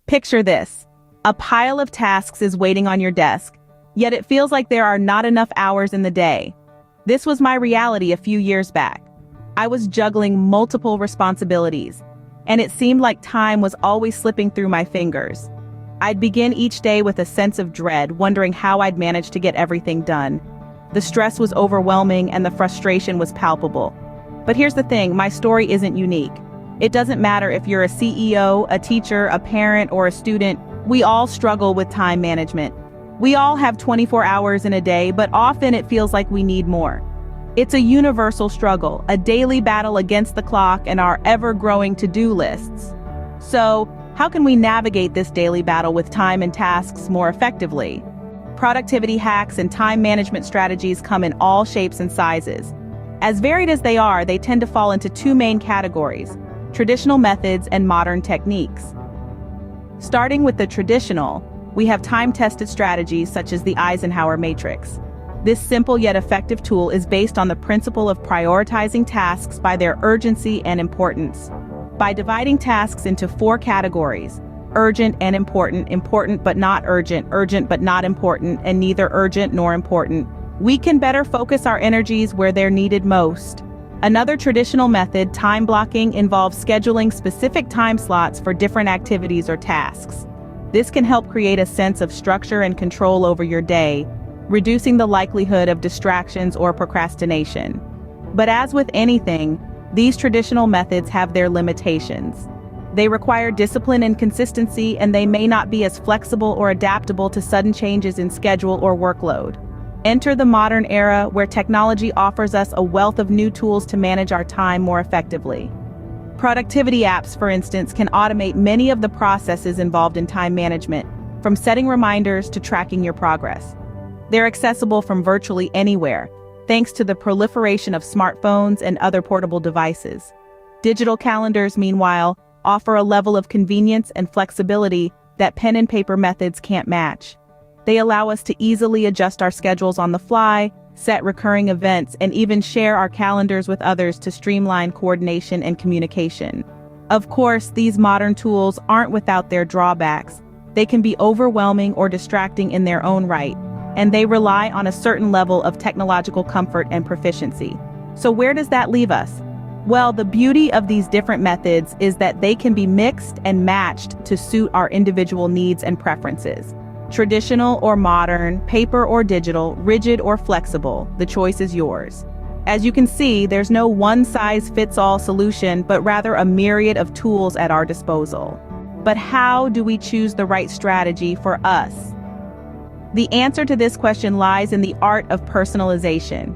Picture this. A pile of tasks is waiting on your desk, yet it feels like there are not enough hours in the day. This was my reality a few years back. I was juggling multiple responsibilities, and it seemed like time was always slipping through my fingers. I'd begin each day with a sense of dread, wondering how I'd manage to get everything done. The stress was overwhelming and the frustration was palpable. But here's the thing, my story isn't unique. It doesn't matter if you're a CEO, a teacher, a parent, or a student, we all struggle with time management. We all have 24 hours in a day, but often it feels like we need more. It's a universal struggle, a daily battle against the clock and our ever-growing to-do lists. So, how can we navigate this daily battle with time and tasks more effectively? Productivity hacks and time management strategies come in all shapes and sizes. As varied as they are, they tend to fall into two main categories: traditional methods and modern techniques. Starting with the traditional, we have time-tested strategies such as the Eisenhower Matrix. This simple yet effective tool is based on the principle of prioritizing tasks by their urgency and importance. By dividing tasks into 4 categories: urgent and important, important but not urgent, urgent but not important, and neither urgent nor important, we can better focus our energies where they're needed most. Another traditional method, time blocking, involves scheduling specific time slots for different activities or tasks. This can help create a sense of structure and control over your day, reducing the likelihood of distractions or procrastination. But as with anything, these traditional methods have their limitations. They require discipline and consistency, and they may not be as flexible or adaptable to sudden changes in schedule or workload. Enter the modern era, where technology offers us a wealth of new tools to manage our time more effectively. Productivity apps, for instance, can automate many of the processes involved in time management, from setting reminders to tracking your progress. They're accessible from virtually anywhere, thanks to the proliferation of smartphones and other portable devices. Digital calendars, meanwhile, offer a level of convenience and flexibility that pen and paper methods can't match. They allow us to easily adjust our schedules on the fly, set recurring events, and even share our calendars with others to streamline coordination and communication. Of course, these modern tools aren't without their drawbacks. They can be overwhelming or distracting in their own right, and they rely on a certain level of technological comfort and proficiency. So where does that leave us? Well, the beauty of these different methods is that they can be mixed and matched to suit our individual needs and preferences. Traditional or modern, paper or digital, rigid or flexible, the choice is yours. As you can see, there's no one-size-fits-all solution, but rather a myriad of tools at our disposal. But how do we choose the right strategy for us? The answer to this question lies in the art of personalization.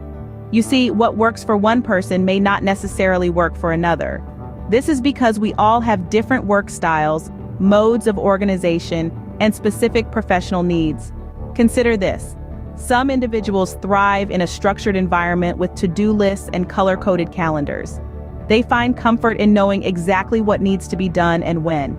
You see, what works for one person may not necessarily work for another. This is because we all have different work styles, modes of organization, and specific professional needs. Consider this. Some individuals thrive in a structured environment with to-do lists and color-coded calendars. They find comfort in knowing exactly what needs to be done and when.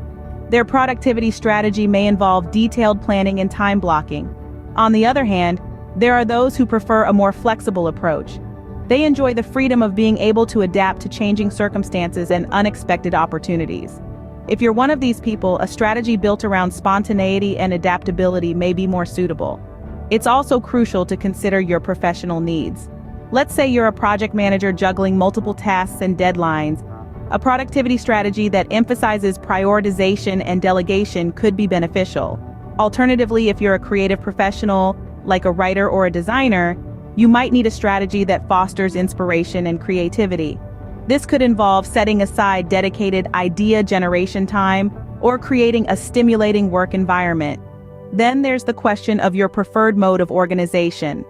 Their productivity strategy may involve detailed planning and time blocking. On the other hand, there are those who prefer a more flexible approach. They enjoy the freedom of being able to adapt to changing circumstances and unexpected opportunities. If you're one of these people, a strategy built around spontaneity and adaptability may be more suitable. It's also crucial to consider your professional needs. Let's say you're a project manager juggling multiple tasks and deadlines. A productivity strategy that emphasizes prioritization and delegation could be beneficial. Alternatively, if you're a creative professional, like a writer or a designer, you might need a strategy that fosters inspiration and creativity. This could involve setting aside dedicated idea generation time or creating a stimulating work environment. Then there's the question of your preferred mode of organization.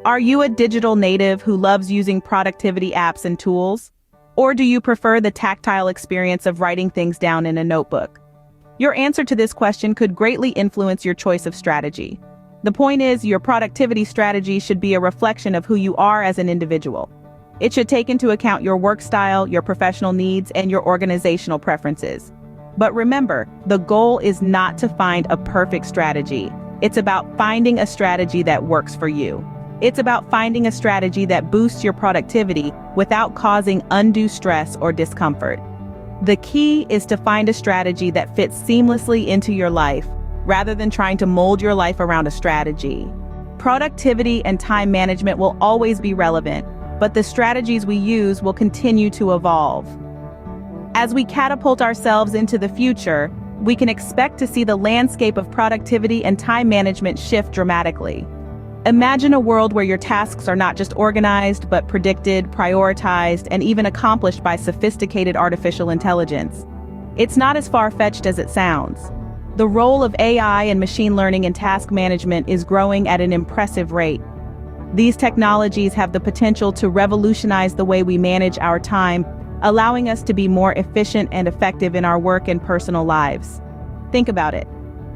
Are you a digital native who loves using productivity apps and tools? Or do you prefer the tactile experience of writing things down in a notebook? Your answer to this question could greatly influence your choice of strategy. The point is, your productivity strategy should be a reflection of who you are as an individual. It should take into account your work style, your professional needs, and your organizational preferences. But remember, the goal is not to find a perfect strategy. It's about finding a strategy that works for you. It's about finding a strategy that boosts your productivity without causing undue stress or discomfort. The key is to find a strategy that fits seamlessly into your life, rather than trying to mold your life around a strategy. Productivity and time management will always be relevant, but the strategies we use will continue to evolve. As we catapult ourselves into the future, we can expect to see the landscape of productivity and time management shift dramatically. Imagine a world where your tasks are not just organized, but predicted, prioritized, and even accomplished by sophisticated artificial intelligence. It's not as far-fetched as it sounds. The role of AI and machine learning in task management is growing at an impressive rate. These technologies have the potential to revolutionize the way we manage our time, allowing us to be more efficient and effective in our work and personal lives. Think about it.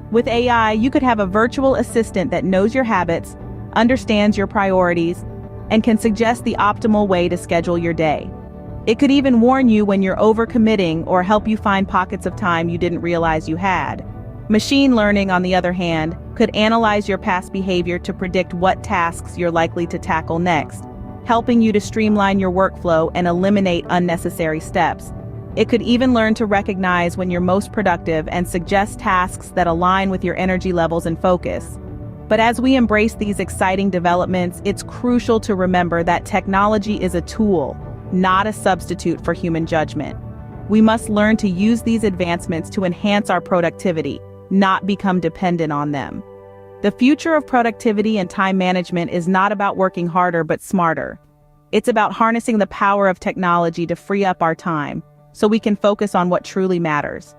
With AI, you could have a virtual assistant that knows your habits, understands your priorities, and can suggest the optimal way to schedule your day. It could even warn you when you're overcommitting or help you find pockets of time you didn't realize you had. Machine learning, on the other hand, could analyze your past behavior to predict what tasks you're likely to tackle next, helping you to streamline your workflow and eliminate unnecessary steps. It could even learn to recognize when you're most productive and suggest tasks that align with your energy levels and focus. But as we embrace these exciting developments, it's crucial to remember that technology is a tool, not a substitute for human judgment. We must learn to use these advancements to enhance our productivity, not become dependent on them. The future of productivity and time management is not about working harder but smarter. It's about harnessing the power of technology to free up our time, so we can focus on what truly matters.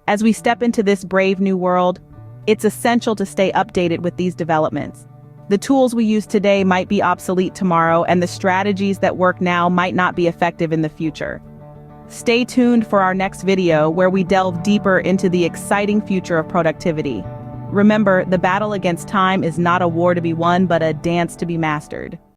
As we step into this brave new world, it's essential to stay updated with these developments. The tools we use today might be obsolete tomorrow, and the strategies that work now might not be effective in the future. Stay tuned for our next video where we delve deeper into the exciting future of productivity. Remember, the battle against time is not a war to be won, but a dance to be mastered.